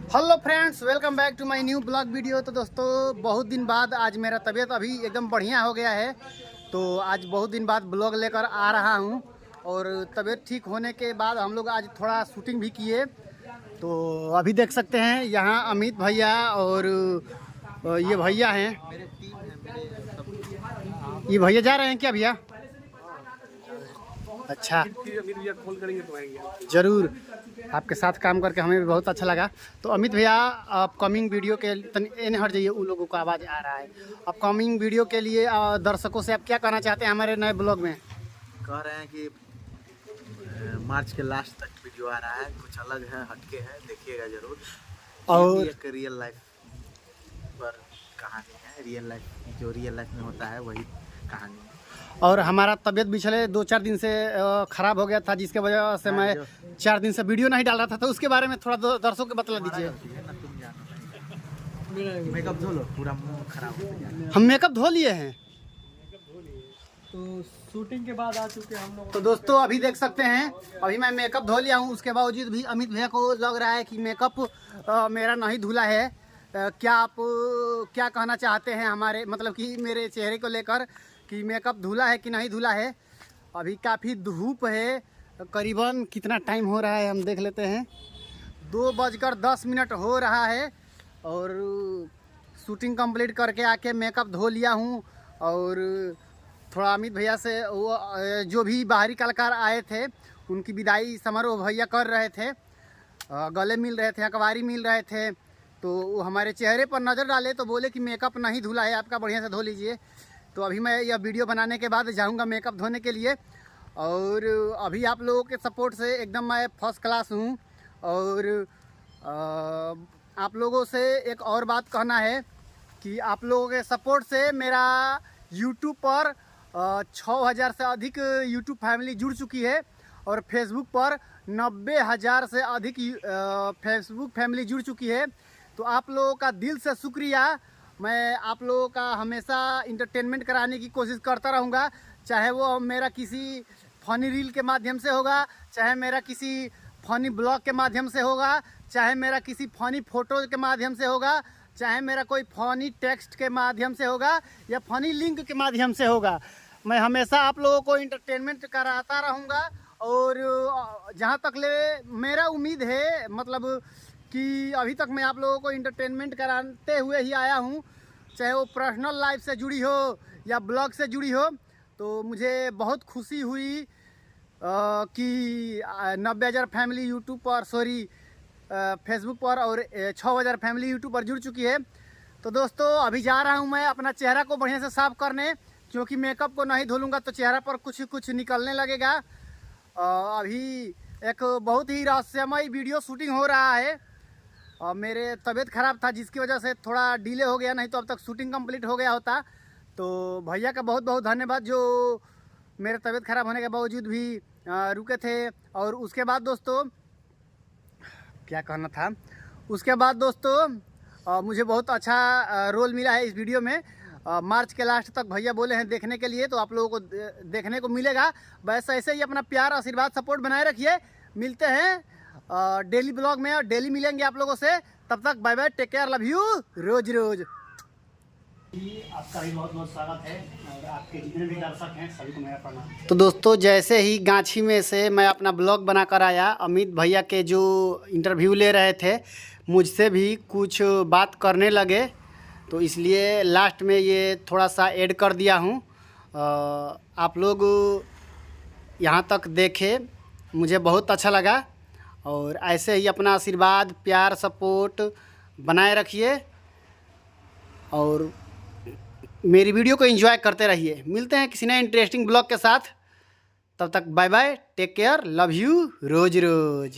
Hello friends, welcome back to my new blog video. तो दोस्तों, बहुत दिन बाद आज मेरा तबीयत अभी एकदम बढ़िया हो गया है। तो आज बहुत दिन बाद ब्लॉग लेकर आ रहा हूं और तबीयत ठीक होने के बाद हम लोग आज थोड़ा शूटिंग भी किए। तो अभी देख सकते हैं यहाँ अमित भैया और ये भैया हैं। ये भैया जा रहे हैं क्या भैया? अच्छा, ज़रूर। आपके साथ काम करके हमें भी बहुत अच्छा लगा। तो अमित भैया, अपकमिंग वीडियो के इन हट जाइए, उन लोगों का आवाज़ आ रहा है। अपकमिंग वीडियो के लिए दर्शकों से आप क्या कहना चाहते हैं हमारे नए ब्लॉग में? कह रहे हैं कि मार्च के लास्ट तक वीडियो आ रहा है, कुछ अलग है, हटके है, देखिएगा जरूर। और एक रियल लाइफ पर कहानी है, जो रियल लाइफ में होता है वही कहानी है। और हमारा तबीयत पिछले 2-4 दिन से ख़राब हो गया था, जिसके वजह से मैं 4 दिन से वीडियो नहीं डाल रहा था। तो उसके बारे में थोड़ा दर्शकों को बतला दीजिए। मेकअप धो लो, पूरा मुंह खराब हो गया। हम मेकअप धो लिए हैं, तो शूटिंग के बाद आ चुके हम लोग। तो दोस्तों अभी देख सकते हैं, अभी मैं मेकअप धो लिया हूँ। उसके बावजूद भी अमित भैया को लग रहा है कि मेकअप मेरा नहीं धुला है। क्या आप क्या कहना चाहते हैं हमारे, मतलब कि मेरे चेहरे को लेकर, कि मेकअप धुला है कि नहीं धुला है? अभी काफ़ी धूप है, करीबन कितना टाइम हो रहा है हम देख लेते हैं। 2:10 हो रहा है और शूटिंग कंप्लीट करके आके मेकअप धो लिया हूँ। और थोड़ा अमित भैया से वो जो भी बाहरी कलाकार आए थे उनकी विदाई समारोह भैया कर रहे थे, गले मिल रहे थे, अखबारी मिल रहे थे। तो वो हमारे चेहरे पर नज़र डाले तो बोले कि मेकअप नहीं धुला है आपका, बढ़िया से धो लीजिए। तो अभी मैं यह वीडियो बनाने के बाद जाऊंगा मेकअप धोने के लिए। और अभी आप लोगों के सपोर्ट से एकदम मैं फर्स्ट क्लास हूँ। और आप लोगों से एक और बात कहना है कि आप लोगों के सपोर्ट से मेरा यूट्यूब पर 6,000 से अधिक यूट्यूब फैमिली जुड़ चुकी है और फेसबुक पर 90,000 से अधिक फेसबुक फैमिली जुड़ चुकी है। तो आप लोगों का दिल से शुक्रिया। मैं आप लोगों का हमेशा इंटरटेनमेंट कराने की कोशिश करता रहूँगा, चाहे वो मेरा किसी फ़नी रील के माध्यम से होगा, चाहे मेरा किसी फ़नी ब्लॉग के माध्यम से होगा, चाहे मेरा किसी फ़नी फ़ोटो के माध्यम से होगा, चाहे मेरा कोई फ़नी टेक्स्ट के माध्यम से होगा या फ़नी लिंक के माध्यम से होगा। मैं हमेशा आप लोगों को इंटरटेनमेंट कराता रहूँगा। और जहाँ तक ले मेरा उम्मीद है, मतलब कि अभी तक मैं आप लोगों को इंटरटेनमेंट कराते हुए ही आया हूँ, चाहे वो पर्सनल लाइफ से जुड़ी हो या ब्लॉग से जुड़ी हो। तो मुझे बहुत खुशी हुई कि 90,000 फैमिली यूट्यूब पर, फेसबुक पर, और 6,000 फैमिली यूट्यूब पर जुड़ चुकी है। तो दोस्तों अभी जा रहा हूँ मैं अपना चेहरा को बढ़िया से साफ़ करने, क्योंकि मेकअप को नहीं धोलूँगा तो चेहरा पर कुछ निकलने लगेगा। अभी एक बहुत ही रहस्यमय वीडियो शूटिंग हो रहा है। मेरे तबीयत ख़राब था जिसकी वजह से थोड़ा डिले हो गया, नहीं तो अब तक शूटिंग कंप्लीट हो गया होता। तो भैया का बहुत बहुत धन्यवाद जो मेरे तबीयत ख़राब होने के बावजूद भी रुके थे। और उसके बाद दोस्तों क्या कहना था, उसके बाद दोस्तों मुझे बहुत अच्छा रोल मिला है इस वीडियो में। मार्च के लास्ट तक भैया बोले हैं देखने के लिए, तो आप लोगों को देखने को मिलेगा। बस ऐसे ही अपना प्यार, आशीर्वाद, सपोर्ट बनाए रखिए। मिलते हैं डेली ब्लॉग में और डेली मिलेंगे आप लोगों से। तब तक bye bye, take care, love you, रोज रोज। आपका भी बहुत बहुत स्वागत है और आपके जितने भी दर्शक हैं सभी को मेरा प्रणाम। तो दोस्तों, जैसे ही गाछी में से मैं अपना ब्लॉग बनाकर आया, अमित भैया के जो इंटरव्यू ले रहे थे मुझसे भी कुछ बात करने लगे, तो इसलिए लास्ट में ये थोड़ा सा ऐड कर दिया हूँ। आप लोग यहाँ तक देखे, मुझे बहुत अच्छा लगा। और ऐसे ही अपना आशीर्वाद, प्यार, सपोर्ट बनाए रखिए और मेरी वीडियो को एंजॉय करते रहिए। मिलते हैं किसी नए इंटरेस्टिंग ब्लॉग के साथ। तब तक bye bye, take care, love you, रोज रोज।